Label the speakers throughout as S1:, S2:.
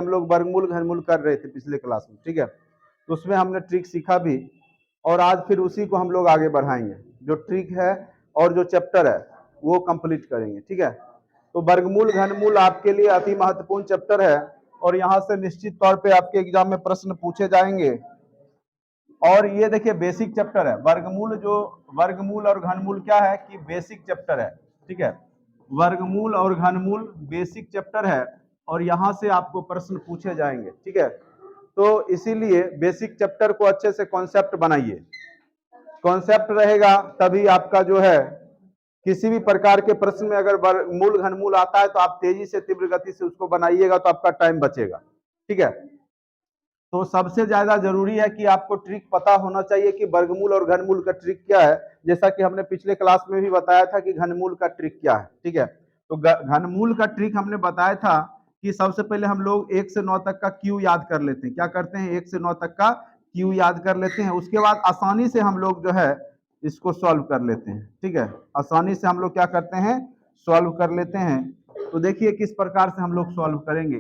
S1: हम लोग वर्गमूल घनमूल कर रहे थे पिछले क्लास में, ठीक है। तो उसमें हमने ट्रिक सीखा भी, और आज फिर उसी को हम लोग आगे बढ़ाएंगे। जो ट्रिक है और जो चैप्टर है वो कंप्लीट करेंगे, ठीक है। तो वर्गमूल घनमूल आपके लिए अति महत्वपूर्ण चैप्टर है, और यहाँ से निश्चित तौर पे आपके एग्जाम में प्रश्न पूछे जाएंगे। और ये देखिए बेसिक चैप्टर है वर्गमूल। जो वर्गमूल और घनमूल क्या है कि बेसिक चैप्टर है, ठीक है। वर्गमूल और घनमूल बेसिक चैप्टर है, और यहाँ से आपको प्रश्न पूछे जाएंगे, ठीक है। तो इसीलिए बेसिक चैप्टर को अच्छे से कॉन्सेप्ट बनाइए। कॉन्सेप्ट रहेगा तभी आपका जो है किसी भी प्रकार के प्रश्न में अगर वर्गमूल घनमूल आता है तो आप तेजी से तीव्र गति से उसको बनाइएगा, तो आपका टाइम बचेगा, ठीक है। तो सबसे ज्यादा जरूरी है कि आपको ट्रिक पता होना चाहिए कि वर्गमूल और घनमूल का ट्रिक क्या है। जैसा कि हमने पिछले क्लास में भी बताया था कि घनमूल का ट्रिक क्या है, ठीक है। तो घनमूल का ट्रिक हमने बताया था कि सबसे पहले हम लोग 1 से 9 तक का क्यू याद कर लेते हैं। क्या करते हैं? 1 से 9 तक का क्यू याद कर लेते हैं। उसके बाद आसानी से हम लोग जो है इसको सॉल्व कर लेते हैं, ठीक है। आसानी से हम लोग क्या करते हैं? सॉल्व कर लेते हैं। तो देखिए किस प्रकार से हम लोग सॉल्व करेंगे।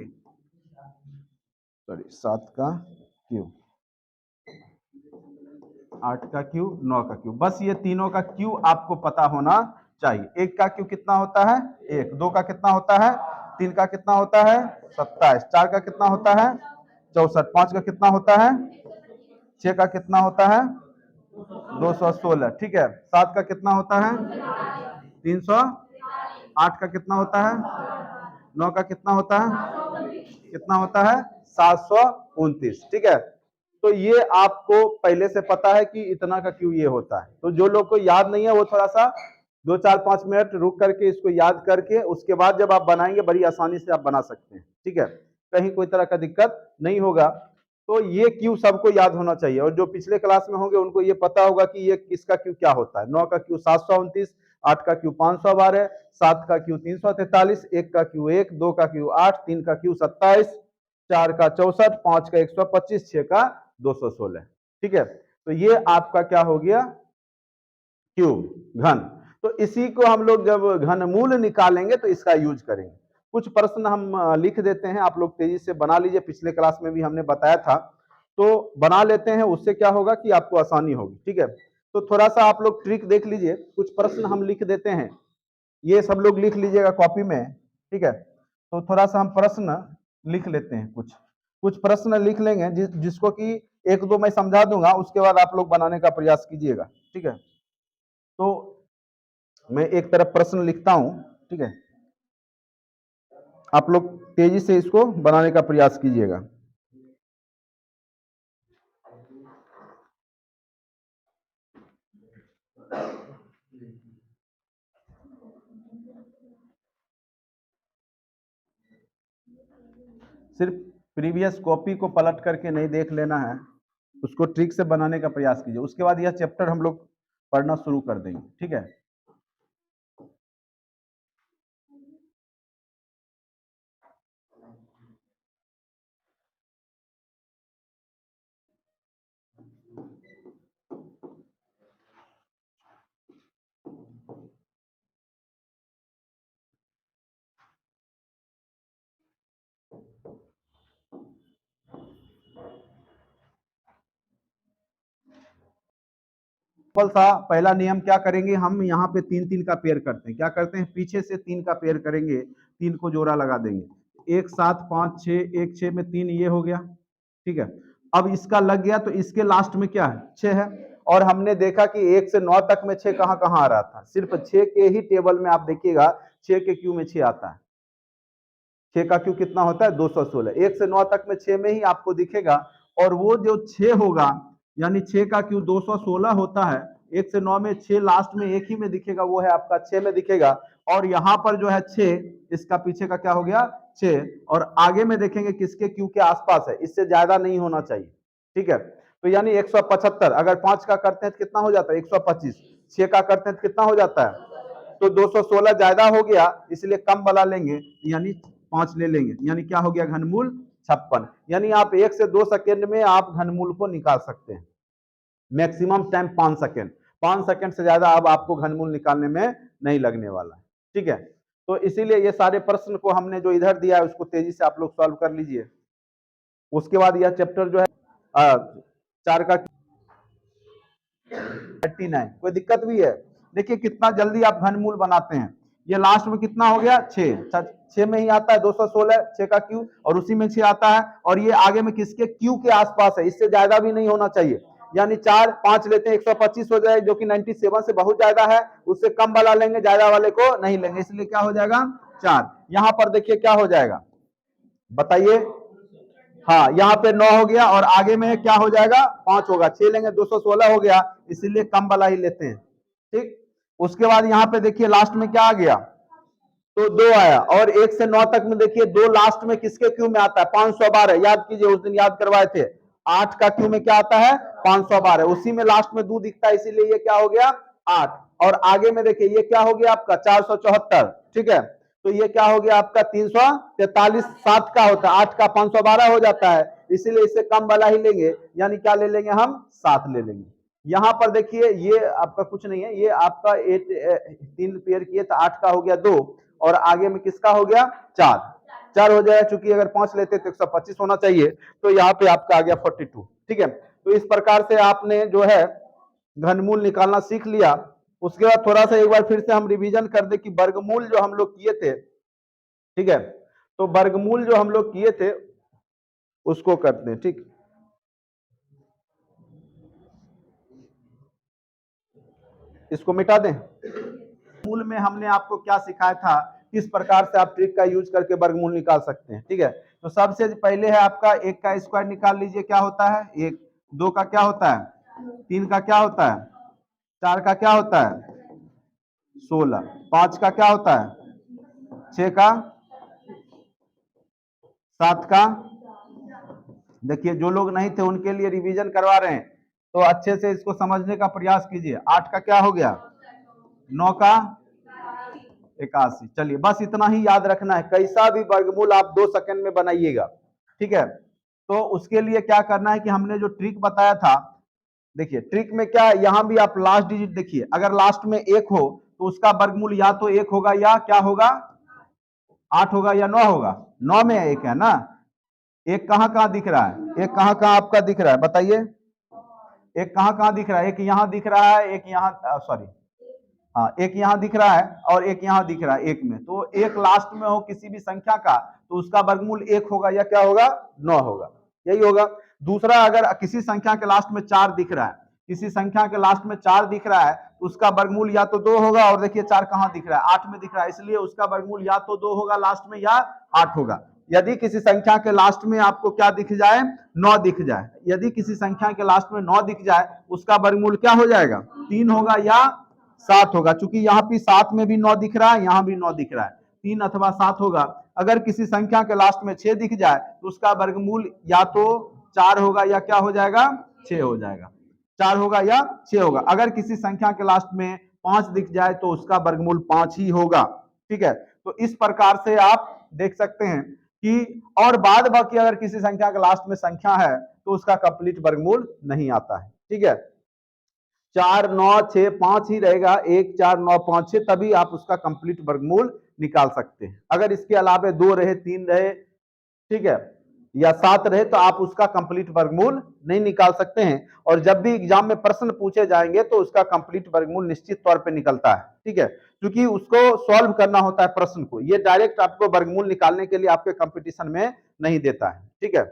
S1: सॉरी, 7 का क्यू, 8 का क्यू, 9 का क्यू, बस ये तीनों का क्यू आपको पता होना चाहिए। 1 का क्यू कितना होता है? 1। 2 का कितना होता है? 3 का कितना होता है? 27। 4 का कितना होता है? 64। 5 का कितना होता है? 6 का कितना होता है? 216, ठीक है। 7 का कितना होता है? 300। 8 का कितना होता है? 9 का कितना होता है? कितना होता है? 729, ठीक है। तो ये आपको पहले से पता है कि इतना का क्यू ये होता है। तो जो लोग को याद नहीं है वो थोड़ा सा 2-4-5 मिनट रुक करके इसको याद करके उसके बाद जब आप बनाएंगे बड़ी आसानी से आप बना सकते हैं, ठीक है। कहीं कोई तरह का दिक्कत नहीं होगा। तो ये क्यू सबको याद होना चाहिए, और जो पिछले क्लास में होंगे उनको ये पता होगा कि ये किसका क्यू क्या होता है। 9 का क्यू 729, 8 का क्यू 512, 7 का क्यू 343, 1 का क्यू 1, 2 का क्यू 8, 3 का क्यू 27, 4 का 64, 5 का 125, 6 का 216, ठीक है। तो ये आपका क्या हो गया? क्यू, घन। तो इसी को हम लोग जब घनमूल निकालेंगे तो इसका यूज करेंगे। कुछ प्रश्न हम लिख देते हैं, आप लोग तेजी से बना लीजिए। पिछले क्लास में भी हमने बताया था, तो बना लेते हैं। उससे क्या होगा कि आपको आसानी होगी, ठीक है। तो थोड़ा सा आप लोग ट्रिक देख लीजिए। कुछ प्रश्न हम लिख देते हैं, ये सब लोग लिख लीजिएगा कॉपी में, ठीक है। तो थोड़ा सा हम प्रश्न लिख लेते हैं। कुछ कुछ प्रश्न लिख लेंगे जिसको कि 1-2 मैं समझा दूंगा, उसके बाद आप लोग बनाने का प्रयास कीजिएगा, ठीक है। तो मैं एक तरफ प्रश्न लिखता हूं, ठीक है। आप लोग तेजी से इसको बनाने का प्रयास कीजिएगा। सिर्फ प्रीवियस कॉपी को पलट करके नहीं देख लेना है, उसको ट्रिक से बनाने का प्रयास कीजिए। उसके बाद यह चैप्टर हम लोग पढ़ना शुरू कर देंगे, ठीक है। सिंपल सा पहला नियम क्या करेंगे, हम यहाँ पे 3-3 का पेयर करते हैं। क्या करते हैं? पीछे से 3 का पेयर करेंगे, 3 को जोड़ा लगा देंगे। 1 7 5 6, 1 6 में 3 ये हो गया, ठीक है। अब इसका लग गया तो इसके लास्ट में क्या है? 6 है। और हमने देखा कि 1 से 9 तक में 6 कहाँ कहाँ आ रहा था? सिर्फ 6 के ही टेबल में आप देखिएगा 6 के क्यू में 6 आता है। 6 का क्यू कितना होता है? 216। 1 से 9 तक में 6 में ही आपको दिखेगा, और वो जो 6 होगा यानी 6 का क्यू 216 होता है। 1 से 9 में 6 लास्ट में एक ही में दिखेगा, वो है आपका 6 में दिखेगा। और यहाँ पर जो है 6, इसका पीछे का क्या हो गया? 6। और आगे में देखेंगे किसके क्यू के आसपास है, इससे ज्यादा नहीं होना चाहिए, ठीक है। तो यानी 175, अगर 5 का करते हैं तो कितना हो जाता है? 125। 6 का करते हैं तो कितना हो जाता है? तो 216 ज्यादा हो गया, इसलिए कम वाला लेंगे, यानी 5 ले लेंगे। यानी क्या हो गया? घनमूल 56। यानी आप 1 से 2 सेकेंड में आप घनमूल को निकाल सकते हैं। Maximum time 5 second. 5 सेकेंड से ज्यादा अब आपको घनमूल निकालने में नहीं लगने वाला है, ठीक है। तो इसीलिए ये सारे प्रश्न को हमने जो इधर दिया है उसको तेजी से आप लोग सॉल्व कर लीजिए। उसके बाद यह चैप्टर जो है 4 का 39, कोई दिक्कत भी है? देखिए कितना जल्दी आप घनमूल बनाते हैं। ये लास्ट में कितना हो गया 6, 6 में ही आता है 216, 6 का क्यू, और उसी में 6 आता है, और ये आगे में किसके क्यू के आसपास है, इससे ज्यादा भी नहीं होना चाहिए। यानी 4 5 लेते हैं 125 हो जाए, जो कि 97 से बहुत ज्यादा है। उससे कम वाला लेंगे, ज्यादा वाले को नहीं लेंगे, इसलिए क्या हो जाएगा 4। यहां पर देखिए क्या हो जाएगा, बताइए। हाँ, यहाँ पे 9 हो गया, और आगे में क्या हो जाएगा 5 होगा, 6 लेंगे 216 हो गया, इसीलिए कम वाला ही लेते हैं। ठीक, उसके बाद यहाँ पे देखिए लास्ट में क्या आ गया, तो 2 आया, और 1 से 9 तक में देखिए 2 लास्ट में किसके क्यू में आता है 512, याद कीजिए उस दिन याद करवाए थे। 8 का क्यू में क्या आता है 512, उसी में लास्ट में 2 दिखता है, इसीलिए ये क्या हो गया 8। और आगे में देखिए ये क्या हो गया आपका 474, ठीक है, तो ये क्या हो गया आपका 343, 7 का होता है, 8 का 512 हो जाता है, इसीलिए इससे कम वाला ही लेंगे, यानी क्या ले लेंगे हम 7 ले लेंगे। यहां पर देखिए ये आपका कुछ नहीं है, ये आपका 3 पेयर किए तो 8 का हो गया 2, और आगे में किसका हो गया 4 हो जाएगा, चूंकि अगर 5 लेते तो 125 होना चाहिए, तो यहाँ पे आपका आ गया 42। ठीक है, तो इस प्रकार से आपने जो है घनमूल निकालना सीख लिया। उसके बाद थोड़ा सा एक बार फिर से हम रिवीजन कर दे कि वर्गमूल जो हम लोग किए थे, ठीक है, तो वर्गमूल जो हम लोग किए थे उसको करते हैं। ठीक, इसको मिटा दें। मूल में हमने आपको क्या सिखाया था, किस प्रकार से आप ट्रिक का यूज करके वर्गमूल निकाल सकते हैं। ठीक है, तो सबसे पहले है आपका 1 का स्क्वायर निकाल लीजिए, क्या होता है 1, 2 का क्या होता है 3 का क्या होता है 4 का क्या होता है 16, 5 का क्या होता है 6 का 7 का। देखिए जो लोग नहीं थे उनके लिए रिवीजन करवा रहे हैं, तो अच्छे से इसको समझने का प्रयास कीजिए। 8 का क्या हो गया 9 का 81। चलिए बस इतना ही याद रखना है, कैसा भी वर्गमूल आप 2 सेकंड में बनाइएगा। ठीक है, तो उसके लिए क्या करना है कि हमने जो ट्रिक बताया था, देखिए ट्रिक में क्या, यहां भी आप लास्ट डिजिट देखिए, अगर लास्ट में 1 हो तो उसका वर्गमूल या तो 1 होगा या क्या होगा 8 होगा या 9 होगा। 9 में 1 है ना, एक कहां कहां दिख रहा है, एक कहां कहां आपका दिख रहा है बताइए, एक कहां कहां दिख रहा है, एक यहां दिख रहा है, एक यहां सॉरी, हाँ एक यहाँ दिख रहा है और एक यहाँ दिख रहा है एक में, तो एक लास्ट में हो किसी भी संख्या का तो उसका वर्गमूल 1 होगा या क्या होगा 9 होगा, यही होगा। दूसरा, अगर किसी संख्या के लास्ट में 4 दिख रहा है, किसी संख्या के लास्ट में 4 दिख रहा है तो उसका वर्गमूल या तो 2 होगा, और देखिए 4 कहाँ दिख रहा है 8 में दिख रहा है, इसलिए उसका वर्गमूल या तो 2 होगा लास्ट में या 8 होगा। यदि किसी संख्या के लास्ट में आपको क्या दिख जाए 9 दिख जाए, यदि किसी संख्या के लास्ट में 9 दिख जाए उसका वर्गमूल क्या हो जाएगा 3 होगा या 7 होगा, चूंकि यहाँ पे 7 में भी 9 दिख रहा है, यहाँ भी 9 दिख रहा है, 3 अथवा 7 होगा। अगर किसी संख्या के लास्ट में 6 दिख जाए तो उसका वर्गमूल या तो 4 होगा या क्या हो जाएगा 6 हो जाएगा, 4 होगा या 6 होगा। अगर किसी संख्या के लास्ट में 5 दिख जाए तो उसका वर्गमूल 5 ही होगा। ठीक है, तो इस प्रकार से आप देख सकते हैं कि, और बाद बाकी अगर किसी संख्या के लास्ट में संख्या है तो उसका कंप्लीट वर्गमूल नहीं आता है। ठीक है, 4 9 6 5 ही रहेगा, 1 4 9 5 6, तभी आप उसका कंप्लीट वर्गमूल निकाल सकते हैं। अगर इसके अलावा 2 रहे 3 रहे, ठीक है, या 7 रहे तो आप उसका कंप्लीट वर्गमूल नहीं निकाल सकते हैं। और जब भी एग्जाम में प्रश्न पूछे जाएंगे तो उसका कंप्लीट वर्गमूल निश्चित तौर पे निकलता है। ठीक है, क्योंकि उसको सॉल्व करना होता है प्रश्न को, ये डायरेक्ट आपको वर्गमूल निकालने के लिए आपके कंपटीशन में नहीं देता है। ठीक है,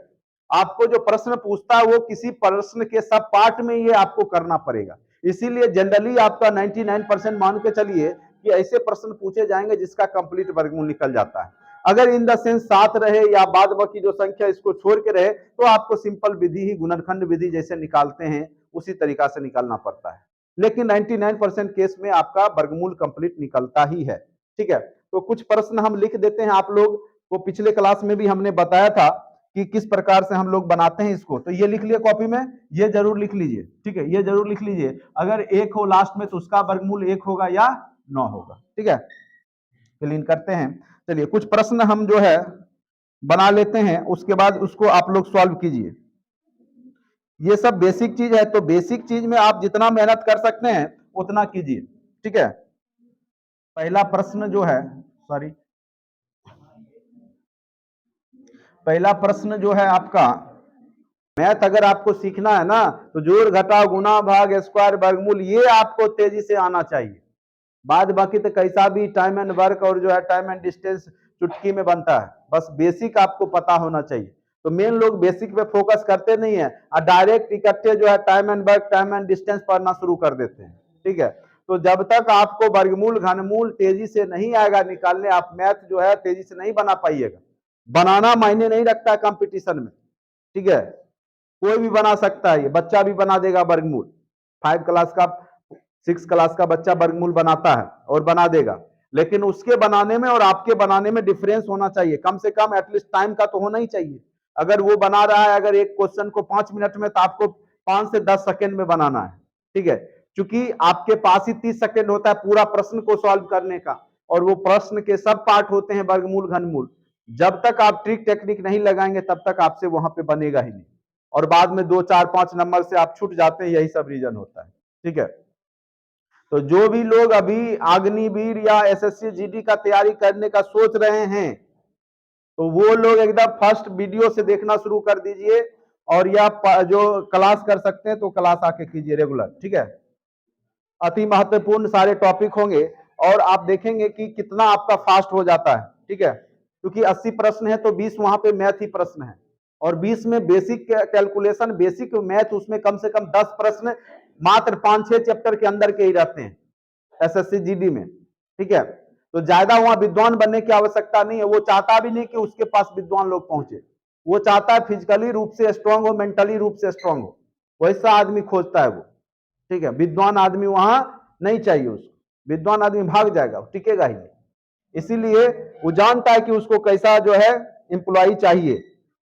S1: आपको जो प्रश्न पूछता है वो किसी प्रश्न के सब पार्ट में ये आपको करना पड़ेगा, इसीलिए जनरली आपका 99% मान के चलिए कि ऐसे प्रश्न पूछे जाएंगे जिसका कंप्लीट वर्गमूल निकल जाता है। अगर इन द सेंस 7 रहे या बाद बाकी जो संख्या इसको छोड़ के रहे तो आपको सिंपल विधि ही, गुणनखंड विधि जैसे निकालते हैं उसी तरीका से निकालना पड़ता है, लेकिन 99% केस में आपका वर्गमूल कंप्लीट निकलता ही है। ठीक है, तो कुछ प्रश्न हम लिख देते हैं, आप लोग को पिछले क्लास में भी हमने बताया था कि किस प्रकार से हम लोग बनाते हैं इसको, तो ये लिख लिया कॉपी में, ये जरूर लिख लीजिए। ठीक है, ये जरूर लिख लीजिए, अगर 1 हो लास्ट में तो उसका वर्गमूल 1 होगा या 9 होगा। ठीक है, क्लीन करते हैं। चलिए कुछ प्रश्न हम जो है बना लेते हैं, उसके बाद उसको आप लोग सॉल्व कीजिए। ये सब बेसिक चीज है, तो बेसिक चीज में आप जितना मेहनत कर सकते हैं उतना कीजिए। ठीक है, पहला प्रश्न जो है, सॉरी, पहला प्रश्न जो है आपका, मैथ अगर आपको सीखना है ना तो जोड़ घटाव गुना भाग स्क्वायर वर्गमूल ये आपको तेजी से आना चाहिए। बाद बाकी तो कैसा भी टाइम एंड वर्क और जो है टाइम एंड डिस्टेंस चुटकी में बनता है, बस बेसिक आपको पता होना चाहिए। तो मेन लोग बेसिक पे फोकस करते नहीं है और डायरेक्ट इकट्ठे जो है time and work time and distance पढ़ना शुरू कर देते हैं। ठीक है, तो जब तक आपको वर्गमूल घनमूल तेजी से नहीं आएगा निकालने, आप मैथ जो है तेजी से नहीं बना पाइएगा। बनाना मायने नहीं रखता है कंपटीशन में। ठीक है, कोई भी बना सकता है, ये बच्चा भी बना देगा वर्गमूल। 5 क्लास का 6 क्लास का बच्चा वर्गमूल बनाता है और बना देगा, लेकिन उसके बनाने में और आपके बनाने में डिफरेंस होना चाहिए। कम से कम एटलीस्ट टाइम का तो होना ही चाहिए। अगर वो बना रहा है अगर एक क्वेश्चन को 5 मिनट में, तो आपको 5 से 10 सेकेंड में बनाना है। ठीक है, क्योंकि आपके पास ही 30 सेकेंड होता है पूरा प्रश्न को सॉल्व करने का, और वो प्रश्न के सब पार्ट होते हैं वर्गमूल घनमूल। जब तक आप ट्रिक टेक्निक नहीं लगाएंगे तब तक आपसे वहां पे बनेगा ही नहीं, और बाद में 2 4 5 नंबर से आप छूट जाते हैं, यही सब रीजन होता है। ठीक है, तो जो भी लोग अभी अग्निवीर या एसएससी जीडी का तैयारी करने का सोच रहे हैं, तो वो लोग एकदम फर्स्ट वीडियो से देखना शुरू कर दीजिए, और या जो क्लास कर सकते हैं तो क्लास आके कीजिए रेगुलर। ठीक है, अति महत्वपूर्ण सारे टॉपिक होंगे, और आप देखेंगे कि कितना आपका फास्ट हो जाता है। ठीक है, क्योंकि 80 प्रश्न है तो 20 वहां पे मैथ ही प्रश्न है, और 20 में बेसिक कैलकुलेशन बेसिक मैथ, उसमें कम से कम 10 प्रश्न मात्र 5-6 चैप्टर के अंदर के ही रहते हैं एसएससी जीडी में। ठीक है, तो ज्यादा वहां विद्वान बनने की आवश्यकता नहीं है। वो चाहता भी नहीं कि उसके पास विद्वान लोग पहुंचे, वो चाहता है फिजिकली रूप से स्ट्रांग हो, मेंटली रूप से स्ट्रांग हो, वैसा आदमी खोजता है वो। ठीक है, विद्वान आदमी वहां नहीं चाहिए उसको, विद्वान आदमी भाग जाएगा, टिकेगा ही नहीं। इसीलिए वो जानता है कि उसको कैसा जो है एम्प्लॉय चाहिए,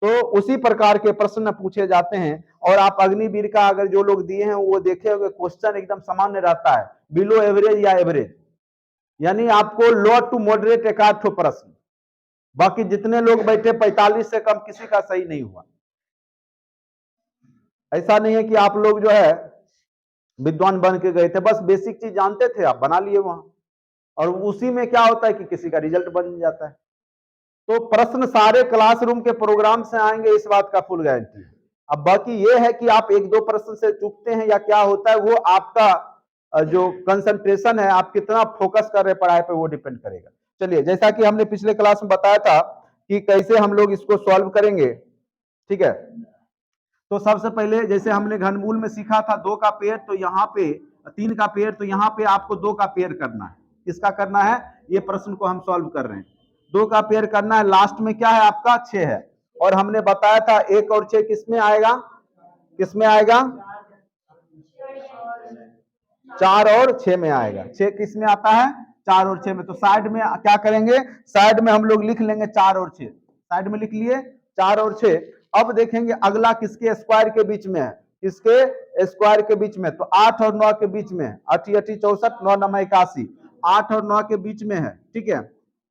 S1: तो उसी प्रकार के प्रश्न पूछे जाते हैं। और आप अग्निवीर का अगर जो लोग दिए हैं वो देखे होंगे, क्वेश्चन एकदम सामान्य रहता है, बिलो एवरेज या एवरेज, यानी आपको लो टू मॉडरेट एक आध प्रश्न, बाकी जितने लोग बैठे 45 से कम किसी का सही नहीं हुआ। ऐसा नहीं है कि आप लोग जो है विद्वान बन के गए थे, बस बेसिक चीज जानते थे, आप बना लिए वहां, और उसी में क्या होता है कि किसी का रिजल्ट बन जाता है। तो प्रश्न सारे क्लासरूम के प्रोग्राम से आएंगे, इस बात का फुल गारंटी है। अब बाकी ये है कि आप 1-2 प्रश्न से चूकते हैं या क्या होता है, वो आपका जो कंसंट्रेशन है, आप कितना फोकस कर रहे पढ़ाई पे, वो डिपेंड करेगा। चलिए, जैसा कि हमने पिछले क्लास में बताया था कि कैसे हम लोग इसको सॉल्व करेंगे। ठीक है, तो सबसे पहले जैसे हमने घनमूल में सीखा था 2 का पेयर, तो यहाँ पे 3 का पेयर, तो यहाँ पे आपको 2 का पेयर करना है। किसका करना है, ये प्रश्न को हम सॉल्व कर रहे हैं, 2 का पेयर करना है। लास्ट में क्या है आपका 6 है, और हमने बताया था 1 और 6 किसमें आएगा, किसमें आएगा, 4 और 6 में आएगा। 6 किसमें आता है, 4 और 6 में। तो साइड में क्या करेंगे, साइड में हम लोग लिख लेंगे 4 और 6, साइड में लिख लिए 4 और 6। अब देखेंगे अगला किसके स्क्वायर के बीच में है, किसके स्क्वायर के बीच में, तो 8 और 9 के बीच में है। 8 × 8 = 64, 9 × 9 = 81, 8 और 9 के बीच में है। ठीक है,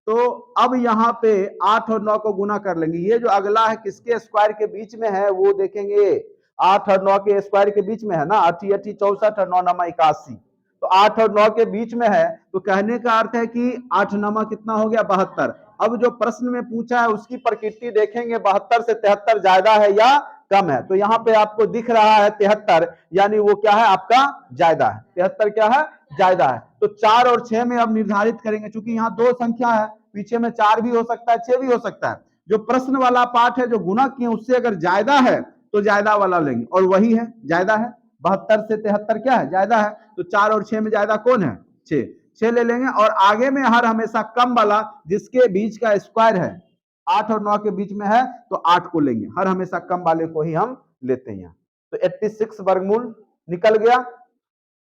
S1: तो अब यहाँ पे 8 और 9 को गुना कर लेंगे। ये जो अगला है किसके स्क्वायर के बीच में है, वो देखेंगे 8 और 9 के स्क्वायर के बीच में है ना, 8 × 8 = 64 और 9 × 9 = 81, तो 8 और 9 के बीच में है। तो कहने का अर्थ है कि 8 × 9 कितना हो गया, 72। अब जो प्रश्न में पूछा है उसकी प्रकृति देखेंगे, 72 से 73 ज्यादा है या कम है। तो यहाँ पे आपको दिख रहा है 73, यानी वो क्या है आपका ज्यादा है, 73 क्या है, ज्यादा है। तो 4 और 6 में अब निर्धारित करेंगे, क्योंकि यहाँ 2 संख्या है, पीछे में 4 भी हो सकता है, 6 भी हो सकता है। जो प्रश्न वाला पार्ट है जो गुना किए उससे अगर ज्यादा है तो ज्यादा वाला लेंगे, और वही है ज्यादा है, 72 से 73 क्या है, ज्यादा है। तो 4 और 6 में ज्यादा कौन है, 6 ले लेंगे। और आगे में हर हमेशा कम वाला, जिसके बीच का स्क्वायर है 8 और 9 के बीच में है, तो 8 को लेंगे, हर हमेशा कम वाले को ही हम लेते हैं यहाँ। तो 86 वर्गमूल निकल गया।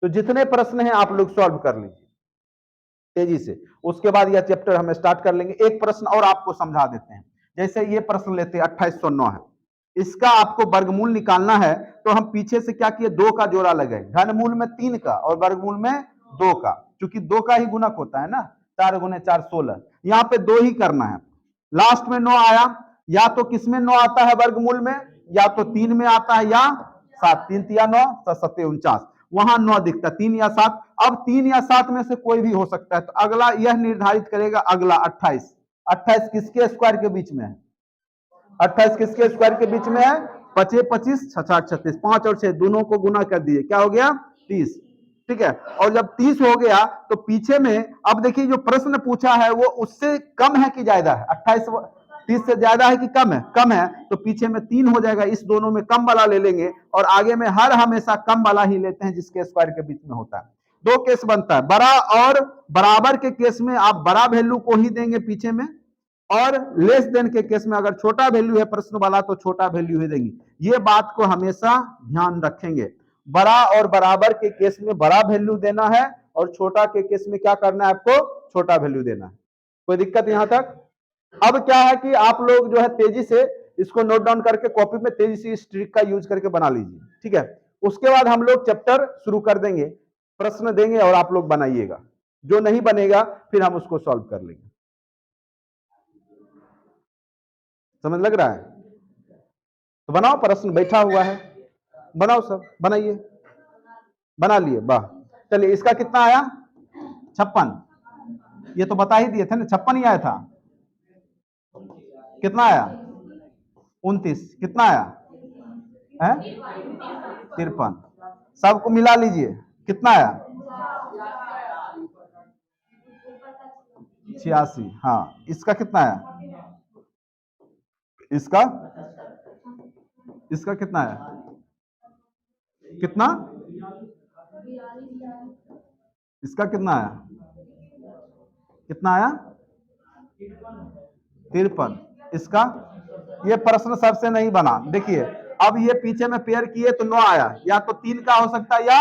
S1: तो जितने प्रश्न हैं आप लोग सॉल्व कर लीजिए तेजी से, उसके बाद यह चैप्टर हम स्टार्ट कर लेंगे। एक प्रश्न और आपको समझा देते हैं, जैसे ये प्रश्न लेते हैं 2809 है, इसका आपको वर्गमूल निकालना है। तो हम पीछे से क्या किए, 2 का जोड़ा लगाए, घनमूल में 3 का और वर्गमूल में 2 का, क्योंकि 2 का ही गुणक होता है ना, 4 × 4 = 16, यहाँ पे 2 ही करना है। लास्ट में 9 आया, या तो किसमें 9 आता है वर्गमूल में, या तो 3 में आता है या 7, 3 × 3 = 9, 7 × 7 = 49, वहां 9 दिखता है, 3 या 7। अब 3 या 7 में से कोई भी हो सकता है। तो अगला यह निर्धारित करेगा, अगला 28 किसके स्क्वायर के बीच में है, 28 किसके स्क्वायर के बीच में है? 25 25 66 36, 5 और 6 दोनों को गुना कर दिए, क्या हो गया? 30। ठीक है, और जब 30 हो गया तो पीछे में अब देखिए जो प्रश्न पूछा है वो उससे कम है कि ज्यादा है? 28 30 से ज्यादा है कि कम है? कम है, तो पीछे में 3 हो जाएगा, इस दोनों में कम वाला ले लेंगे और आगे में हर हमेशा कम वाला ही लेते हैं जिसके स्क्वायर के बीच में होता है। दो केस बनता है, बड़ा और बराबर के केस में आप बड़ा वैल्यू को ही देंगे पीछे में, और लेस देन के केस में अगर छोटा वैल्यू है प्रश्न वाला तो छोटा वैल्यू ही देंगे। ये बात को हमेशा ध्यान रखेंगे, बड़ा और बराबर के केस में बड़ा वैल्यू देना है और छोटा के केस में क्या करना है? आपको छोटा वैल्यू देना है। कोई दिक्कत यहां तक? अब क्या है कि आप लोग जो है तेजी से इसको नोट डाउन करके कॉपी में तेजी से इस ट्रिक का यूज करके बना लीजिए, ठीक है। उसके बाद हम लोग चैप्टर शुरू कर देंगे, प्रश्न देंगे और आप लोग बनाइएगा, जो नहीं बनेगा फिर हम उसको सॉल्व कर लेंगे। समझ लग रहा है? तो बनाओ, प्रश्न बैठा हुआ है, बनाओ, सब बनाइए। बना लिए, वाह। चलिए, इसका कितना आया? 56। ये तो बता ही दिए थे ना, 56 ही आया था। कितना आया? 29। कितना आया है? 53। सबको मिला लीजिए, कितना आया? 86। हाँ, इसका कितना आया? इसका इसका कितना आया? कितना? इसका कितना आया? कितना आया? 53। इसका? ये प्रश्न सबसे नहीं बना, देखिए अब ये पीछे में पेयर किए तो 9 आया, या तो 3 का हो सकता है या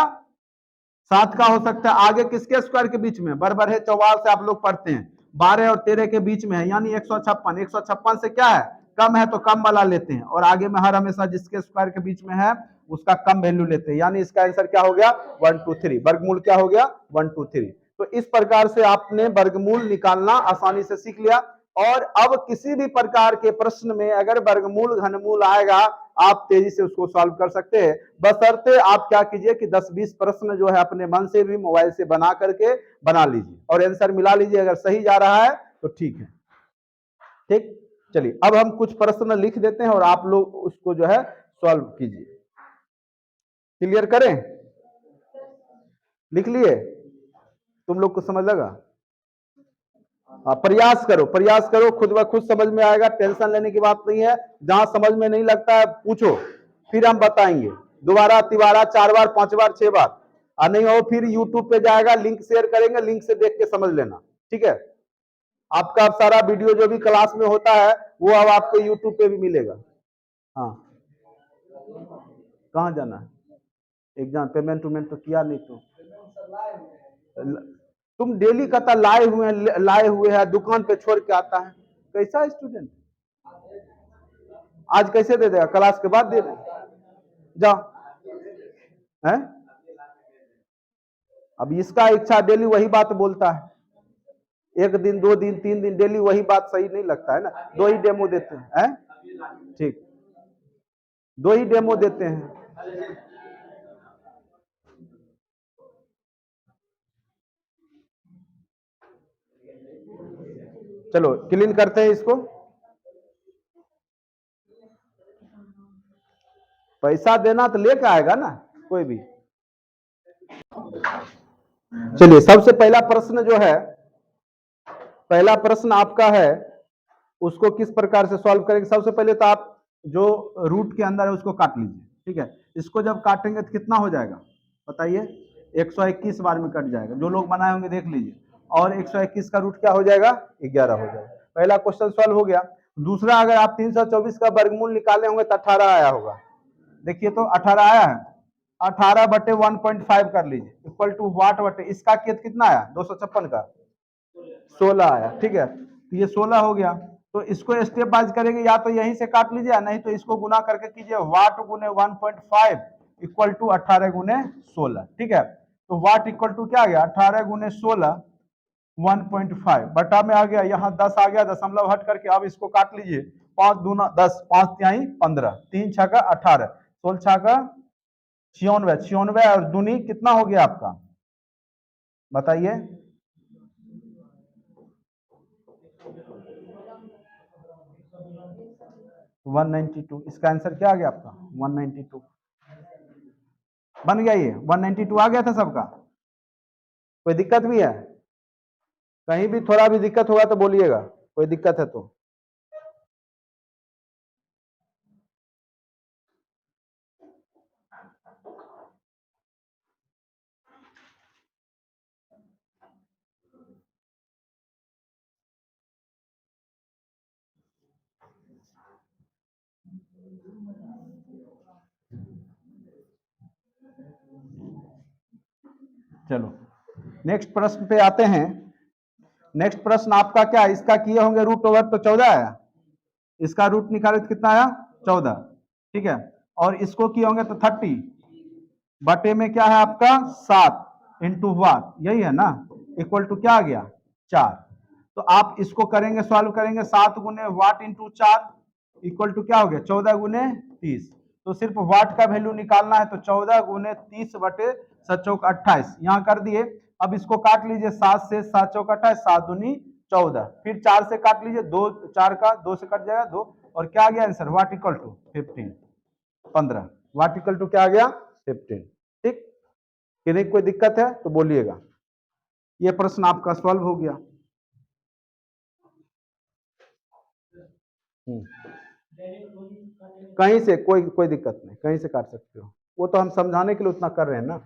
S1: 7 का हो सकता है। आगे किसके स्क्वायर के बीच में? बराबर है 44 से आप लोग पढ़ते हैं, 12 और 13 के बीच में है, यानी 156। 156 से क्या है? कम है तो कम वाला लेते हैं, और आगे में हर हमेशा जिसके स्क्वायर के बीच में है उसका कम वैल्यू लेते हैं, यानी इसका आंसर क्या हो गया? 1 2 3। वर्गमूल क्या हो गया? 1 2 3। तो इस प्रकार से आपने वर्गमूल निकालना आसानी से सीख लिया, और अब किसी भी प्रकार के प्रश्न में अगर वर्गमूल घनमूल आएगा आप तेजी से उसको सॉल्व कर सकते हैं, बशर्ते आप क्या कीजिए कि 10-20 प्रश्न जो है अपने मन से भी मोबाइल से बना करके बना लीजिए और आंसर मिला लीजिए, अगर सही जा रहा है तो ठीक है। ठीक, चलिए अब हम कुछ प्रश्न लिख देते हैं और आप लोग उसको जो है सॉल्व कीजिए। क्लियर करें? लिख लिए? तुम लोग को समझ लगा? प्रयास करो, प्रयास करो, खुद ब खुद समझ में आएगा, टेंशन लेने की बात नहीं है। जहां समझ में नहीं लगता है पूछो, फिर हम बताएंगे दोबारा, तिबारा, 4 बार, 5 बार, 6 बार। और नहीं हो फिर यूट्यूब पे जाएगा, लिंक शेयर करेंगे, लिंक से देख के समझ लेना, ठीक है। आपका अब सारा वीडियो जो भी क्लास में होता है वो अब आपको यूट्यूब पे भी मिलेगा। हाँ, कहाँ जाना है? एग्जाम पेमेंट वेमेंट तो किया नहीं, तो तुम डेली का लाए हुए है, दुकान पे छोड़ के आता है, कैसा स्टूडेंट? आज कैसे दे देगा? क्लास के बाद दे देगा, जाओ। है अब इसका इच्छा डेली वही बात बोलता है, 1 दिन 2 दिन 3 दिन डेली वही बात सही नहीं लगता है ना, 2 ही डेमो देते हैं। ठीक, 2 ही डेमो देते हैं। चलो क्लीन करते हैं इसको। पैसा देना तो लेकर आएगा ना कोई भी। चलिए, सबसे पहला प्रश्न जो है, पहला प्रश्न आपका है, उसको किस प्रकार से सॉल्व करेंगे? सबसे पहले तो आप जो रूट के अंदर है उसको काट लीजिए, ठीक है। इसको जब काटेंगे तो कितना हो जाएगा बताइए? 121 बार में कट जाएगा, जो लोग बनाए होंगे देख लीजिए। और 121 का रूट क्या हो जाएगा? 11 हो जाएगा। पहला क्वेश्चन सॉल्व हो गया। दूसरा, अगर आप 324 का वर्गमूल निकाले होंगे तो 18 आया होगा, देखिए तो 18 आया है, 18 बटे 1.5 कर लीजिए, इक्वल टू वाट बटे इसका केत कितना आया? 256 का 16 आया, ठीक है। तो ये 16 हो गया, तो इसको स्टेप वाइज करेंगे, या तो यहीं से काट लीजिए, नहीं तो इसको गुना करके कीजिए, वाट गुने 1.5 इक्वल टू 18 गुने 16, ठीक है। तो वाट इक्वल टू क्या आ गया? 18 गुने 16 1.5 बटा में आ गया, यहाँ 10 आ गया, दशमलव हट करके अब इसको काट लीजिए, 5 दूना 10, 5 तिहाई 15, 3 छका 18, 16 छका 96, 96 और दूनी कितना हो गया आपका बताइए? 192। इसका आंसर क्या आ गया आपका 192 बन गया। ये 192 आ गया था सबका। कोई दिक्कत भी है? कहीं भी थोड़ा भी दिक्कत होगा तो बोलिएगा, कोई दिक्कत है तो। चलो नेक्स्ट प्रश्न पे आते हैं। नेक्स्ट प्रश्न आपका क्या है? इसका किए होंगे रूट ओवर, तो 14 आया। इसका रूट निकाले तो कितना आया? 14। ठीक है। और इसको किए होंगे तो 30 बटे में क्या है आपका 7 इंटू वाट, यही है ना, इक्वल टू क्या आ गया 4। तो आप इसको करेंगे, सॉल्व करेंगे, 7 गुने वाट इंटू 4 इक्वल टू क्या हो गया 14 गुने 30। तो सिर्फ वाट का वैल्यू निकालना है, तो 14 गुने 30 बटे 7 चौक 28 यहाँ कर दिए। अब इसको काट लीजिए, 7 से 7 चौक 28, 7 दूनी 14, फिर 4 से काट लीजिए, 2 4 का 2 से कट जाएगा 2, और क्या आ गया answer watt equal to 15 15 watt equal to क्या आ गया 15। ठीक, कि नहीं कोई दिक्कत है तो बोलिएगा। ये प्रश्न आपका सॉल्व हो गया। कहीं से कोई कोई दिक्कत नहीं, कहीं से काट सकते हो, वो तो हम समझाने के लिए उतना कर रहे हैं ना।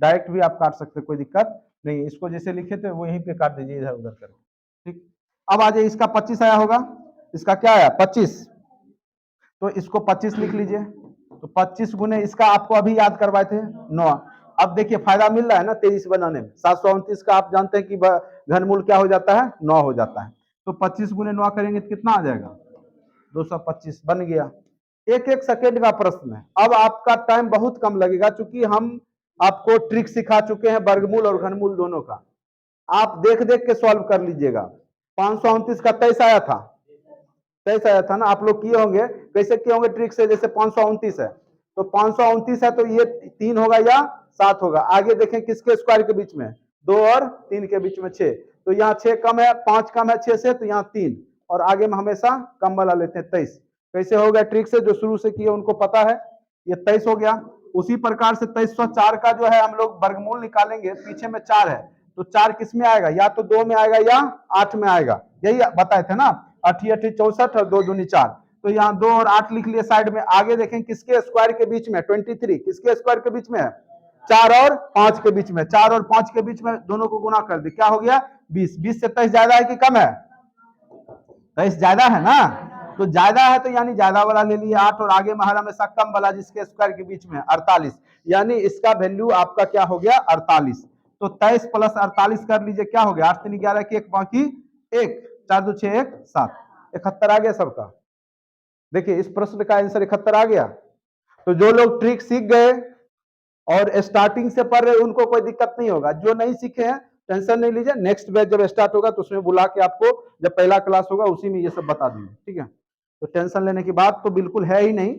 S1: डायरेक्ट भी आप काट सकते हो, कोई दिक्कत नहीं। इसको जैसे लिखे थे वो यहीं पे काट दीजिए, इधर उधर करके। ठीक, अब आ जाइए, इसका 25 आया होगा। इसका क्या आया 25, तो इसको 25 लिख लीजिए। तो 25 गुने इसका आपको अभी याद करवाए थे 9। अब देखिए फायदा मिल रहा है ना 23 बनाने में। 729 का आप जानते हैं कि घनमूल क्या हो जाता है 9 हो जाता है। तो 25 गुने 9 करेंगे तो कितना आ जाएगा 225 बन गया। एक एक सेकेंड का प्रश्न है। अब आपका टाइम बहुत कम लगेगा, क्योंकि हम आपको ट्रिक सिखा चुके हैं वर्गमूल और घनमूल दोनों का। आप देख देख के सॉल्व कर लीजिएगा। 529 का 23 आया था, 23 आया था ना, आप लोग किए होंगे। कैसे किए होंगे ट्रिक से? जैसे 529 है तो 529 है तो ये 3 होगा या 7 होगा। आगे देखें किसके स्क्वायर के बीच में, 2 और 3 के बीच में 6, तो यहाँ 6 कम है, 5 कम है 6 से, तो यहाँ 3, और आगे में हमेशा कम वाला लेते हैं 23। कैसे हो गया ट्रिक से? जो शुरू से किए उनको पता है। ये 23 हो गया। उसी प्रकार से 2304 का जो है हम लोग वर्गमूल निकालेंगे, पीछे में 4 है, तो 4 किस में आएगा? या तो 2 में आएगा या 8 में आएगा, यही बताए थे ना। 8 8 64 और 2 दूनी 4, तो यहाँ 2 और 8 लिख लिए साइड में। आगे देखें किसके स्क्वायर के बीच में 23, किसके स्क्वायर के बीच में है 4 और 5 के बीच में। 4 और 5 के बीच में दोनों को गुना कर दे, क्या हो गया 20। 20 से 23 ज्यादा है कि कम है? 23 ज्यादा है ना, तो ज्यादा है तो यानी ज्यादा वाला ले लिए 8, और आगे में हमेशा कम वाला जिसके स्क्वायर के बीच में 48, यानी इसका वैल्यू आपका क्या हो गया 48। तो 23 प्लस 48 कर लीजिए, क्या हो गया 8 3 11 की 1 बाकी 1, 4 2 6 1 7, 71 आ गया सबका। देखिए इस प्रश्न का आंसर 71 आ गया। तो जो लोग ट्रिक सीख गए और स्टार्टिंग से पढ़ रहे उनको कोई दिक्कत नहीं होगा। जो नहीं सीखे हैं टेंशन नहीं लीजिए, नेक्स्ट बैच जब स्टार्ट होगा तो उसमें बुला के आपको, जब पहला क्लास होगा उसी में ये सब बता देंगे। ठीक है, तो टेंशन लेने की बात तो बिल्कुल है ही नहीं।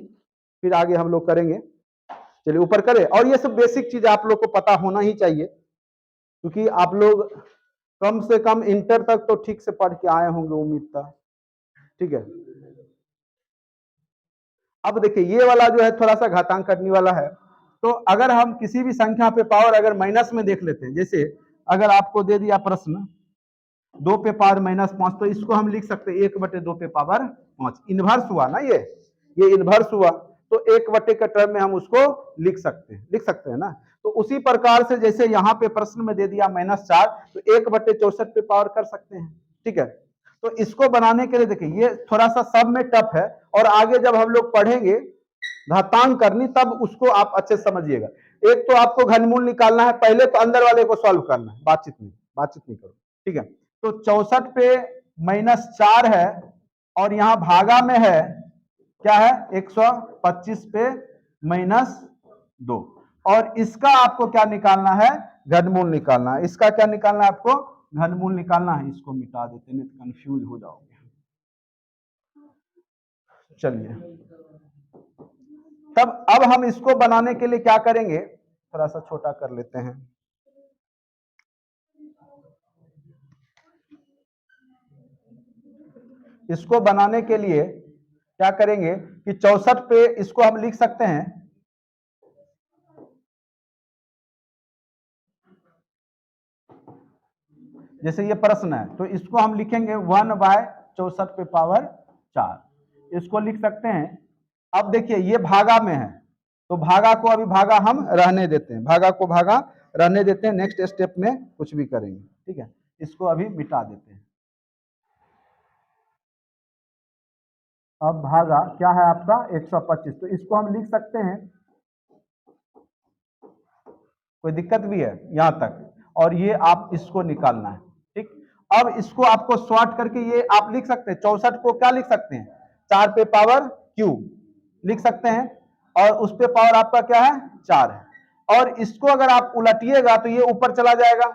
S1: फिर आगे हम लोग करेंगे। चलिए ऊपर करें। और ये सब बेसिक चीज आप लोग को पता होना ही चाहिए, क्योंकि आप लोग कम से कम इंटर तक तो ठीक से पढ़ के आए होंगे, उम्मीद था। ठीक है, अब देखिए ये वाला जो है थोड़ा सा घातांक करने वाला है। तो अगर हम किसी भी संख्या पे पावर अगर माइनस में देख लेते हैं, जैसे अगर आपको दे दिया प्रश्न 2 पे पावर -5, तो इसको हम लिख सकते हैं 1/2 पे पावर 5। इनवर्स हुआ ना, ये इनवर्स हुआ, तो 1/, के टर्म में हम उसको लिख सकते हैं ना। तो उसी प्रकार से जैसे यहाँ पे प्रश्न में दे दिया -4, तो 1/64 पे पावर कर सकते हैं। ठीक है, तो इसको बनाने के लिए देखिए ये थोड़ा सा सब में टफ है, और आगे जब हम लोग पढ़ेंगे घातांक करनी तब उसको आप अच्छे समझिएगा। एक तो आपको घनमूल निकालना है, पहले तो अंदर वाले को सॉल्व करना है, बातचीत नहीं करो। ठीक है, तो 64 पे -4 है, और यहां भागा में है क्या है 125 पे -2, और इसका आपको क्या निकालना है घनमूल निकालना है। इसका क्या निकालना है आपको घनमूल निकालना है। इसको मिटा देते नहीं तो कंफ्यूज हो जाओगे। चलिए, तब अब हम इसको बनाने के लिए क्या करेंगे, थोड़ा सा छोटा कर लेते हैं। इसको बनाने के लिए क्या करेंगे कि 64 पे इसको हम लिख सकते हैं, जैसे ये प्रश्न है तो इसको हम लिखेंगे 1/64 पे पावर 4, इसको लिख सकते हैं। अब देखिए ये भागा में है, तो भागा को अभी भागा हम रहने देते हैं, भागा को भागा रहने देते हैं, नेक्स्ट स्टेप में कुछ भी करेंगे। ठीक है, इसको अभी मिटा देते हैं। अब भागा क्या है आपका 125, तो इसको हम लिख सकते हैं, कोई दिक्कत भी है यहां तक, और ये आप इसको निकालना है। ठीक, अब इसको आपको सॉर्ट करके ये आप लिख सकते हैं, 64 को क्या लिख सकते हैं, 4 पे पावर क्यू लिख सकते हैं, और उस पे पावर आपका क्या है 4 है, और इसको अगर आप उलटिएगा तो ये ऊपर चला जाएगा,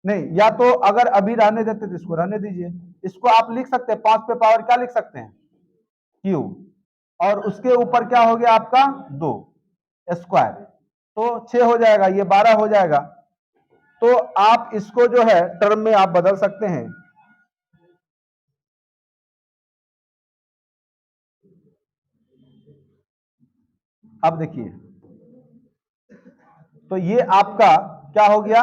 S1: नहीं या तो अगर अभी रहने देते तो इसको रहने दीजिए, इसको आप लिख सकते हैं 5 पे पावर क्या लिख सकते हैं क्यू, और उसके ऊपर क्या हो गया आपका 2 स्क्वायर, तो 6 हो जाएगा, ये 12 हो जाएगा। तो आप इसको जो है टर्म में आप बदल सकते हैं। अब देखिए, तो ये आपका क्या हो गया,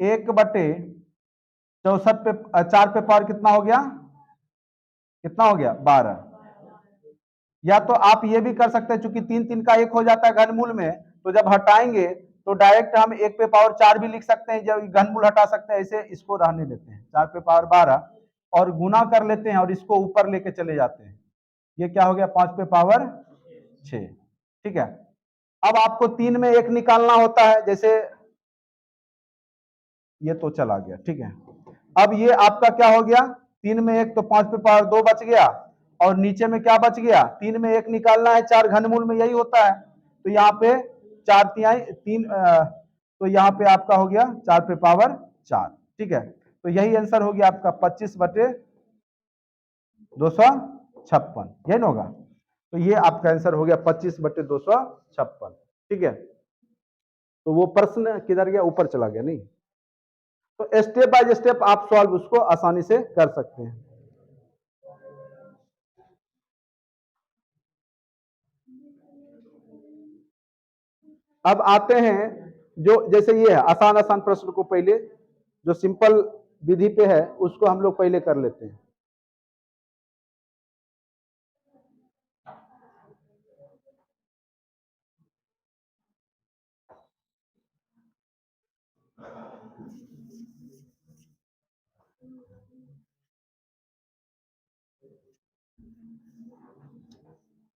S1: 1/64 पे 4 पे पावर कितना हो गया, कितना हो गया 12। या तो आप ये भी कर सकते हैं, चूंकि 3 का 1 हो जाता है घनमूल में, तो जब हटाएंगे तो डायरेक्ट हम 1 पे पावर 4 भी लिख सकते हैं, जब घनमूल हटा सकते हैं, ऐसे इसको रहने देते हैं 4 पे पावर 12 और गुना कर लेते हैं और इसको ऊपर लेके चले जाते हैं, ये क्या हो गया 5 पे पावर 6। ठीक है, अब आपको 3 में 1 निकालना होता है, जैसे ये तो चला गया। ठीक है, अब ये आपका क्या हो गया 3 में 1 तो 5 पे पावर 2 बच गया, और नीचे में क्या बच गया, 3 में 1 निकालना है, 4 घनमूल में यही होता है, तो यहाँ पे 4 तिहाई 3 तो यहाँ पे आपका हो गया 4 पे पावर 4। ठीक है, तो यही आंसर हो गया आपका 25/256, यही ना होगा, तो ये आपका आंसर हो गया 25/256। ठीक है, तो वो प्रश्न किधर गया, ऊपर चला गया, नहीं तो स्टेप बाय स्टेप आप सॉल्व उसको आसानी से कर सकते हैं। अब आते हैं जो जैसे ये है आसान आसान प्रश्न को पहले, जो सिंपल विधि पे है उसको हम लोग पहले कर लेते हैं।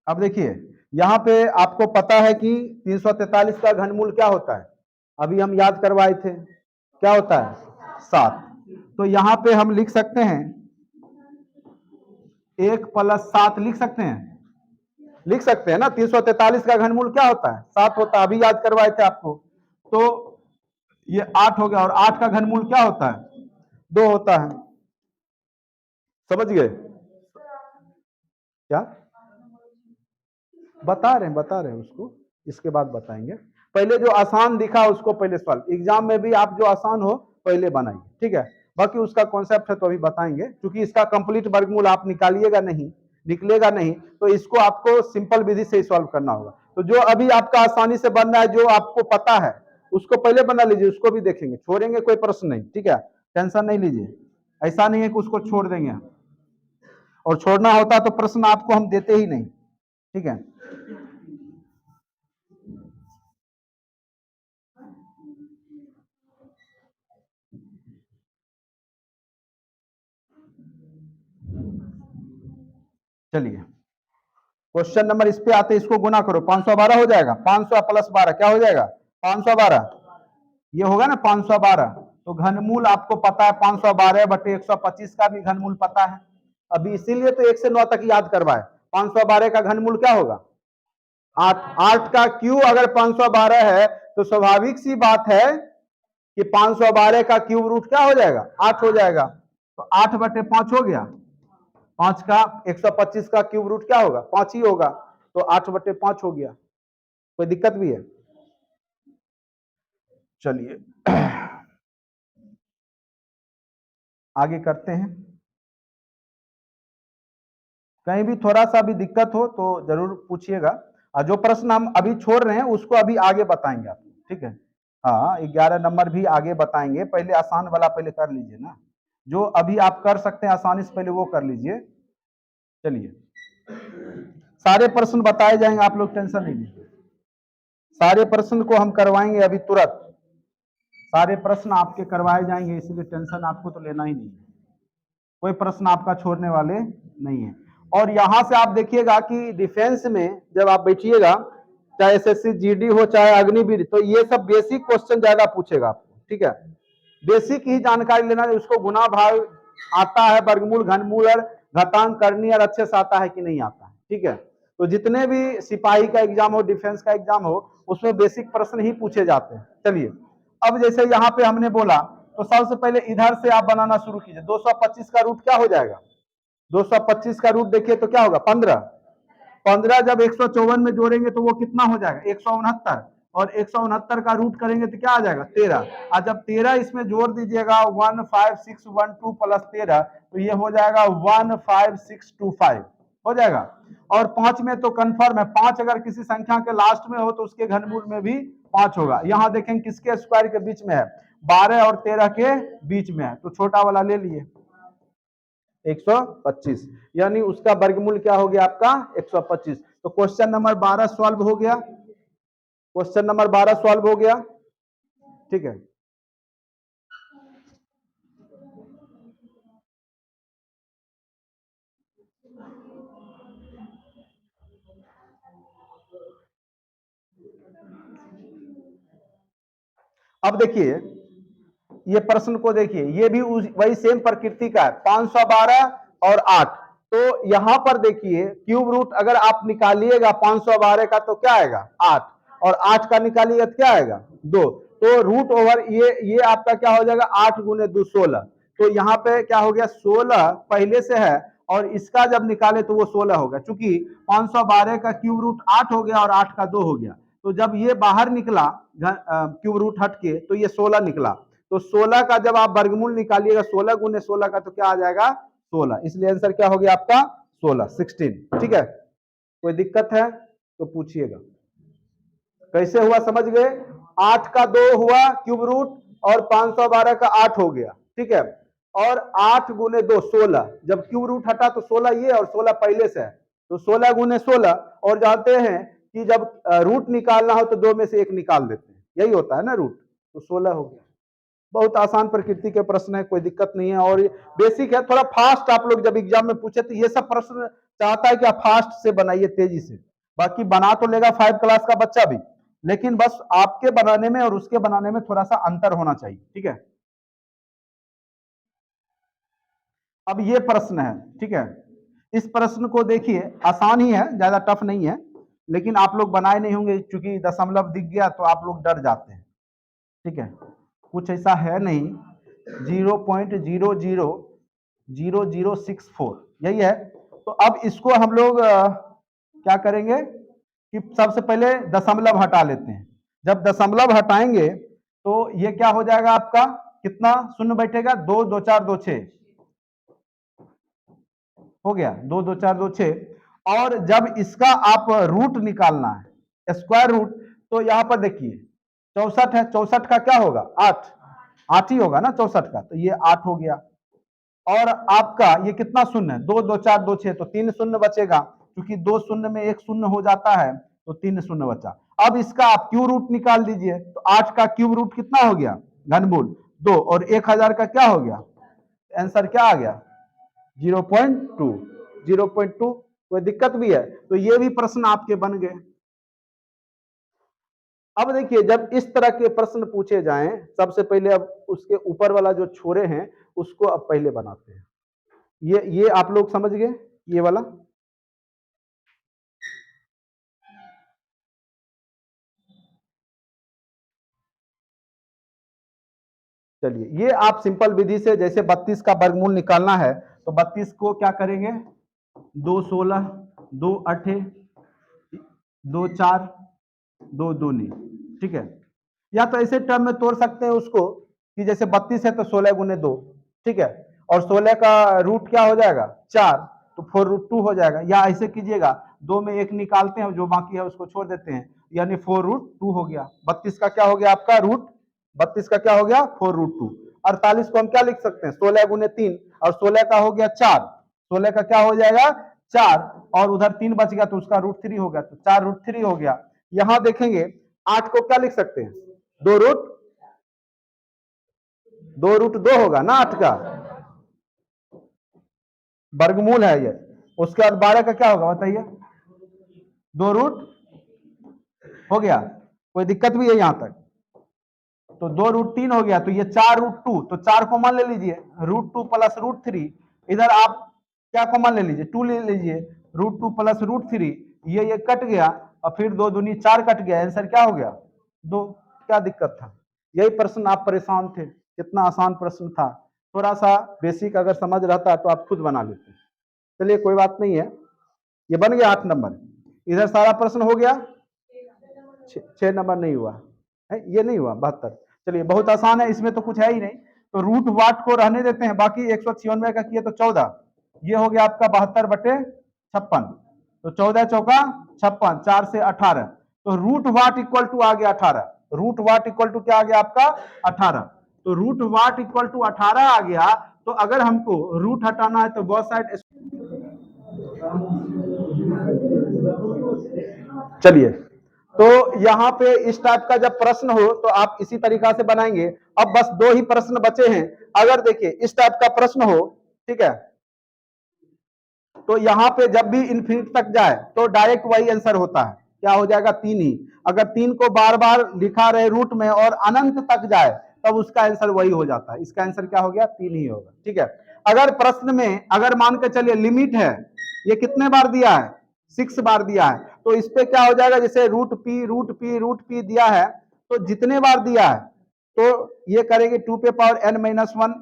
S1: अब देखिए यहाँ पे आपको पता है कि 343 का घनमूल क्या होता है, अभी हम याद करवाए थे, क्या होता है 7, तो यहाँ पे हम लिख सकते हैं 1 + 7 लिख सकते हैं, लिख सकते हैं ना, 343 का घनमूल क्या होता है 7 होता है, अभी याद करवाए थे आपको, तो ये 8 हो गया, और 8 का घनमूल क्या होता है 2 होता है, समझ गए क्या, बता रहे हैं उसको, इसके बाद बताएंगे, पहले जो आसान दिखा उसको पहले सॉल्व, एग्जाम में भी आप जो आसान हो पहले बनाइए। ठीक है, बाकी उसका कॉन्सेप्ट है तो अभी बताएंगे, क्योंकि इसका कंप्लीट वर्गमूल आप निकालिएगा नहीं, निकलेगा नहीं, तो इसको आपको सिंपल विधि से ही सॉल्व करना होगा। तो जो अभी आपका आसानी से बन रहा है, जो आपको पता है उसको पहले बना लीजिए, उसको भी देखेंगे, छोड़ेंगे कोई प्रश्न नहीं। ठीक है, टेंशन नहीं लीजिए, ऐसा नहीं है कि उसको छोड़ देंगे, और छोड़ना होता तो प्रश्न आपको हम देते ही नहीं। ठीक है, चलिए क्वेश्चन नंबर इस पे आते हैं, इसको गुना करो, 512 हो जाएगा, 500 + 12 क्या हो जाएगा 512, ये होगा ना 512, तो घनमूल आपको पता है 512/125 का भी घनमूल पता है, अभी इसीलिए तो 1 से 9 तक याद करवाए। 512 का घनमूल क्या होगा 8, 8 का क्यू अगर 512 है तो स्वाभाविक सी बात है कि 512 का क्यूब रूट क्या हो जाएगा 8 हो जाएगा, तो 8/5 हो गया, 5 का 125 का क्यूब रूट क्या होगा 5 ही होगा, तो 8/5 हो गया, कोई दिक्कत भी है। चलिए आगे करते हैं। कहीं भी थोड़ा सा भी दिक्कत हो तो जरूर पूछिएगा, और जो प्रश्न हम अभी छोड़ रहे हैं उसको अभी आगे बताएंगे आपको, ठीक है। हाँ, 11 नंबर भी आगे बताएंगे, पहले आसान वाला पहले कर लीजिए ना, जो अभी आप कर सकते हैं आसानी से पहले वो कर लीजिए। चलिए, सारे प्रश्न बताए जाएंगे, आप लोग टेंशन नहीं लीजिए, सारे प्रश्न को हम करवाएंगे अभी तुरंत, सारे प्रश्न आपके करवाए जाएंगे, इसलिए टेंशन आपको तो लेना ही नहीं है, कोई प्रश्न आपका छोड़ने वाले नहीं है। और यहां से आप देखिएगा कि डिफेंस में जब आप बैठिएगा, चाहे एसएससी जीडी हो चाहे अग्निवीर, तो ये सब बेसिक क्वेश्चन ज्यादा पूछेगा आपको, ठीक है। बेसिक ही जानकारी लेना है, उसको गुना भाग आता है, वर्गमूल घनमूल और घातांक करनी और अच्छे से आता है कि नहीं आता है, ठीक है। तो जितने भी सिपाही का एग्जाम हो, डिफेंस का एग्जाम हो, उसमें बेसिक प्रश्न ही पूछे जाते हैं। चलिए, अब जैसे यहाँ पे हमने बोला, तो सबसे पहले इधर से आप बनाना शुरू कीजिए। 225 का रूट क्या हो जाएगा? 225 का रूट देखिए तो क्या होगा? 15। 15 जब 154 में जोड़ेंगे तो वो कितना हो जाएगा? 169। और 169 का रूट करेंगे तो क्या आ जाएगा? 13। और जब 13 इसमें जोड़ दीजिएगा 15612 प्लस 13, तो ये हो जाएगा 15625 हो जाएगा। और 5 में तो कंफर्म है, 5 अगर किसी संख्या के लास्ट में हो तो उसके घनमूल में भी 5 होगा। यहां देखें किसके स्क्वायर के बीच में है? 12 और 13 के बीच में है, तो छोटा वाला ले लिए 125, यानी उसका वर्गमूल क्या हो गया आपका? 125। तो क्वेश्चन नंबर 12 सॉल्व हो गया, क्वेश्चन नंबर 12 सॉल्व हो गया, ठीक है। अब देखिए, ये प्रश्न को देखिए, ये भी वही सेम प्रकृति का है, 512 और 8। तो यहां पर देखिए क्यूब रूट अगर आप निकालिएगा 512 का तो क्या आएगा? 8, और 8 का निकालिएगा तो क्या आएगा? 2। तो रूट ओवर ये आपका क्या हो जाएगा? 8 गुने 2 16। तो यहाँ पे क्या हो गया? 16 पहले से है, और इसका जब निकाले तो वो 16 होगा, चूंकि 512 का क्यूब रूट 8 हो गया और 8 का 2 हो गया। तो जब ये बाहर निकला क्यूब रूट हट के, तो ये 16 निकला। तो 16 का जब आप वर्गमूल निकालिएगा 16 गुने 16 का, तो क्या आ जाएगा? 16। इसलिए आंसर क्या हो गया आपका? 16। ठीक है, कोई दिक्कत है तो पूछिएगा। कैसे हुआ समझ गए? 8 का 2 हुआ क्यूब रूट, और 512 का 8 हो गया, ठीक है। और 8 गुने 2 16, जब क्यूब रूट हटा तो 16 ये और 16 पहले से है, तो 16 गुने 16। और जानते हैं कि जब रूट निकालना हो तो 2 में से 1 निकाल देते हैं, यही होता है ना रूट, तो 16 हो गया। बहुत आसान प्रकृति के प्रश्न है, कोई दिक्कत नहीं है, और बेसिक है। थोड़ा फास्ट आप लोग जब एग्जाम में पूछे तो ये सब प्रश्न चाहता है कि आप फास्ट से बनाइए, तेजी से। बाकी बना तो लेगा 5 क्लास का बच्चा भी, लेकिन बस आपके बनाने में और उसके बनाने में थोड़ा सा अंतर होना चाहिए, ठीक है। अब ये प्रश्न है, ठीक है। इस प्रश्न को देखिए, आसान ही है, ज्यादा टफ नहीं है, लेकिन आप लोग बनाए नहीं होंगे, क्योंकि दशमलव दिख गया तो आप लोग डर जाते हैं, ठीक है। कुछ ऐसा है नहीं, 0.000064 यही है। तो अब इसको हम लोग क्या करेंगे कि सबसे पहले दशमलव हटा लेते हैं। जब दशमलव हटाएंगे तो ये क्या हो जाएगा आपका? कितना शून्य बैठेगा? 2 2 4 2 6 हो गया, 2 2 4 2 6। और जब इसका आप रूट निकालना है, स्क्वायर रूट, तो यहां पर देखिए 64 है, 64 का क्या होगा? 8, 8 ही होगा ना 64 का, तो ये 8 हो गया। और आपका ये कितना शून्य है? 2 2 4 2 6, तो 3 शून्य बचेगा, क्योंकि 2 शून्य में 1 शून्य हो जाता है, तो 3 शून्य बचा। अब इसका आप क्यू रूट निकाल दीजिए, तो 8 का क्यूब रूट कितना हो गया? घनमूल 2, और 1000 का क्या हो गया? आंसर क्या आ गया? 0.2। 0.2। कोई दिक्कत भी है तो ये भी प्रश्न आपके बन गए। अब देखिए, जब इस तरह के प्रश्न पूछे जाएं, सबसे पहले अब उसके ऊपर वाला जो छोरे हैं उसको अब पहले बनाते हैं। ये आप लोग समझ गए, ये वाला। चलिए, ये आप सिंपल विधि से, जैसे 32 का वर्गमूल निकालना है, तो 32 को क्या करेंगे? 2 16, 2 8, 2 4, 2 दूनी, ठीक है। या तो ऐसे टर्म में तोड़ सकते हैं उसको कि जैसे 32 है तो 16 गुने 2, ठीक है। और 16 का रूट क्या हो जाएगा? 4, तो 4√2 हो जाएगा। या ऐसे कीजिएगा, 2 में 1 निकालते हैं, जो बाकी है उसको छोड़ देते हैं, यानी 4√2 हो गया। 32 का क्या हो गया आपका रूट, 32 का क्या हो गया 4√2। 48 को हम क्या लिख सकते हैं 16 गुने 3, और 16 का हो गया 4, 16 का क्या हो जाएगा 4, और उधर 3 बच गया तो उसका √3 हो गया, तो 4√3 हो गया। यहां देखेंगे 8 को क्या लिख सकते हैं 2√2 होगा ना 8 का वर्गमूल है ये। उसके बाद 12 का क्या होगा बताइए, 2 रूट हो गया, कोई दिक्कत भी है यहां तक, तो 2√3 हो गया, तो ये 4√2, तो 4 को मान ले लीजिए, √2 प्लस √3, इधर आप क्या को मान ले लीजिए 2 ले लीजिए, √2 प्लस √3, ये कट गया, और फिर 2 दूनी 4 कट गया, आंसर क्या हो गया 2। क्या दिक्कत था, यही प्रश्न आप परेशान थे, कितना आसान प्रश्न था, थोड़ा सा बेसिक अगर समझ रहता तो आप खुद बना लेते। चलिए कोई बात नहीं है, ये बन गया 8 नंबर। इधर सारा प्रश्न हो गया, 6 नंबर नहीं हुआ है, ये नहीं हुआ 72। चलिए बहुत आसान है, इसमें तो कुछ है ही नहीं, तो रूट वाट को रहने देते हैं, बाकी 196 का किए तो 14, ये हो गया आपका 72/56, तो 14 चौका 56, 4 से 18, तो रूट वाट इक्वल टू आ गया 18, रूट वाट इक्वल टू क्या आ गया आपका 18, तो रूट वाट इक्वल टू 18 आ गया। तो अगर हमको रूट हटाना है तो बोथ साइड, चलिए तो यहाँ पे इस टाइप का जब प्रश्न हो तो आप इसी तरीका से बनाएंगे। अब बस 2 ही प्रश्न बचे हैं, अगर देखिए इस टाइप का प्रश्न हो, ठीक है, तो यहाँ पे जब भी इन्फिनिट तक जाए तो डायरेक्ट वही आंसर होता है, क्या हो जाएगा 3 ही। अगर 3 को बार बार लिखा रहे रूट में और अनंत तक जाए तब उसका आंसर वही हो जाता है, इसका आंसर क्या हो गया 3 ही होगा, ठीक है। अगर प्रश्न में अगर मान के चलिए लिमिट है, ये कितने बार दिया है 6 बार दिया है, तो इस पे क्या हो जाएगा, जैसे √p दिया है, तो जितने बार दिया है तो ये करेंगे 2 पे पावर n-1,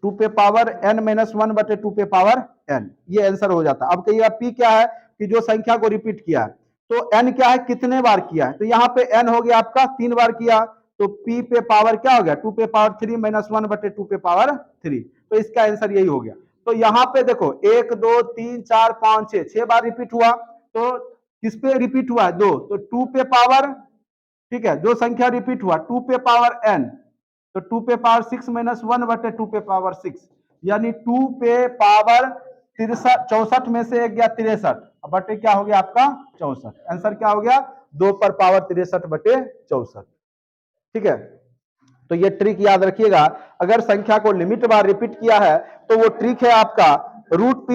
S1: 2 पे पावर n-1 बटे 2 पे पावर n, ये आंसर हो जाता है। अब कहिएगा p क्या है कि जो संख्या को रिपीट किया है, तो n क्या है कितने बार किया है, तो यहाँ पे n हो गया आपका 3 बार किया, तो p पे पावर क्या हो गया 2 पे पावर 3-1 बटे 2 पे पावर 3, तो इसका आंसर यही हो गया। तो यहाँ पे देखो 1 2 3 4 5 6 बार रिपीट हुआ, तो किस पे रिपीट हुआ 2, तो 2 पे पावर, ठीक है, जो संख्या रिपीट हुआ 2 पे पावर n, तो 2 पे पावर 6-1 बटे 2 पे पावर 6, यानी 2 पे पावर 64 में से एक गया 63 बटे क्या हो गया आपका 64, आंसर क्या हो गया 2 पर पावर 63 बटे 64, ठीक है। तो ये ट्रिक याद रखिएगा, अगर संख्या को लिमिट बार रिपीट किया है तो वो ट्रिक है आपका √p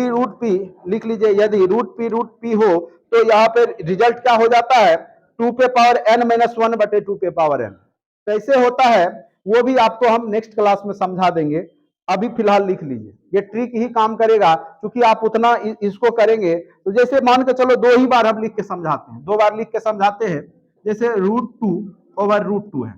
S1: लिख लीजिए, यदि √p हो तो यहाँ पे रिजल्ट क्या हो जाता है 2 पे पावर n-1 बटे 2 पे पावर n। कैसे होता है वो भी आपको हम नेक्स्ट क्लास में समझा देंगे, अभी फिलहाल लिख लीजिए, ये ट्रिक ही काम करेगा, क्योंकि आप उतना इसको करेंगे। तो जैसे मान के चलो 2 ही बार हम लिख के समझाते हैं, 2 बार लिख के समझाते हैं, जैसे √2/√2 है,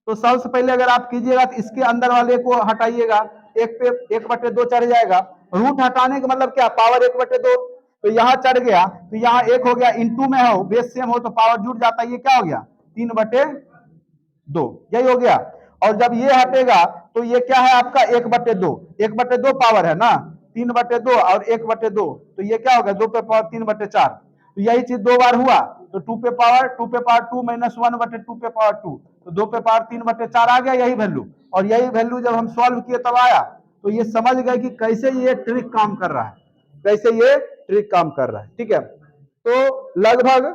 S1: तो सबसे पहले अगर आप कीजिएगा तो इसके अंदर वाले को हटाइएगा, 1 पे 1/2 चढ़ जाएगा, रूट हटाने का मतलब क्या पावर 1/2, तो यहाँ चढ़ गया, तो यहाँ 1 हो गया, इंटू में हो बेस सेम हो तो पावर जुड़ जाता है, ये क्या हो गया 3/2, यही हो गया। और जब ये हटेगा तो ये क्या है आपका 1/2, 1/2 पावर है ना, 3/2 और 1/2, तो ये क्या हो गया 2 पे पावर 3/4, तो यही चीज 2 बार हुआ, तो 2 पे पावर 2-1 बटे 2 पे पावर 2, तो 2 पे पावर 3/4 आ गया यही वैल्यू, और यही वैल्यू जब हम सॉल्व किए तब आया, तो ये समझ गए कि कैसे ये ट्रिक काम कर रहा है, कैसे ये ट्रिक काम कर रहा है, ठीक है। तो लगभग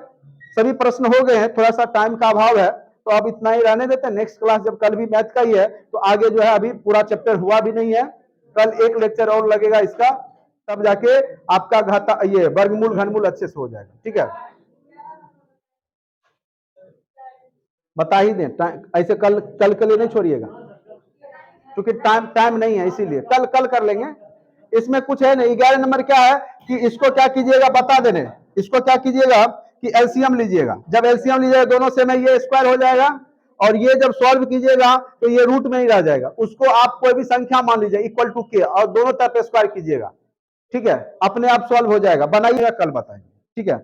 S1: सभी प्रश्न हो गए हैं, थोड़ा सा टाइम का अभाव है, तो अब इतना ही रहने देते हैं, नेक्स्ट क्लास जब कल भी मैथ का ही है तो आगे जो है अभी पूरा चैप्टर हुआ भी नहीं है, कल एक लेक्चर और लगेगा इसका, तब जाके आपका घाता ये वर्गमूल घनमूल अच्छे से हो जाएगा, ठीक है। बता ही दें, ऐसे कल कल के लिए नहीं छोड़िएगा, क्योंकि टाइम टाइम नहीं है, इसीलिए कल कल कर लेंगे। इसमें कुछ है नहीं, 11 नंबर क्या है कि इसको क्या कीजिएगा बता देने, इसको क्या कीजिएगा कि एलसीएम लीजिएगा, जब एलसीएम लीजिएगा दोनों से में ये स्क्वायर हो जाएगा, और ये जब सॉल्व कीजिएगा तो ये रूट में ही रह जाएगा, उसको आप कोई भी संख्या मान लीजिए इक्वल टू के, और दोनों तरफ स्क्वायर कीजिएगा, ठीक है, अपने आप सॉल्व हो जाएगा, बनाइएगा कल बताएंगे, ठीक है।